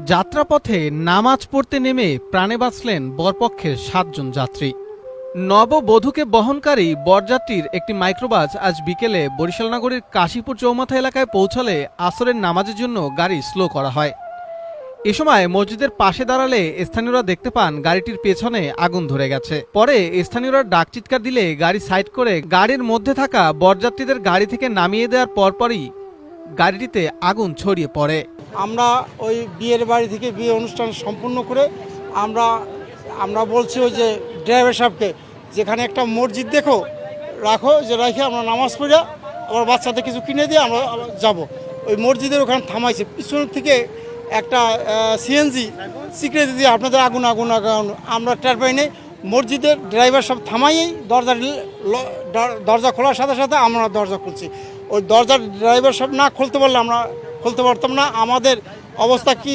যাত্রাপথে নামাজ পড়তে নেমে প্রাণে বাঁচলেন বরপক্ষের ৭ জন যাত্রী। নববধূকে বহনকারী বরযাত্রীর একটি মাইক্রোবাস আজ বিকেলে বরিশাল নগরীর কাশীপুর চৌমাথা এলাকায় পৌঁছালে আসরের নামাজের জন্য গাড়ি স্লো করা হয়। এ সময় মসজিদের পাশে দাঁড়ালে স্থানীয়রা দেখতে পান গাড়িটির পেছনে আগুন ধরে গেছে। পরে স্থানীয়রা ডাক চিৎকার দিলে গাড়ি সাইড করে গাড়ির মধ্যে থাকা বরযাত্রীদের গাড়ি থেকে নামিয়ে দেওয়ার পরপরই গাড়িটিতে আগুন ছড়িয়ে পড়ে। আমরা ওই বিয়ের বাড়ি থেকে বিয়ে অনুষ্ঠান সম্পূর্ণ করে আমরা বলছি ওই যে ড্রাইভার সাহেবকে, যেখানে একটা মসজিদ রাখো, যে রাখে আমরা নামাজ পড়ে আবার বাচ্চাদের কিছু কিনে দিয়ে আমরা যাব। ওই মসজিদের ওখানে থামাইছে, পিছন থেকে একটা সিএনজি সিক্রেট দিয়ে আপনাদের আগুন আগুন আগুন, আমরা টের পাই নেই। মসজিদের ড্রাইভার সব থামাইয়েই দরজা খোলার সাথে সাথে আমরা দরজা খুলছি। ওই দরজার ড্রাইভার সব না খুলতে পারলে আমরা খুলতে পারতাম না। আমাদের অবস্থা কি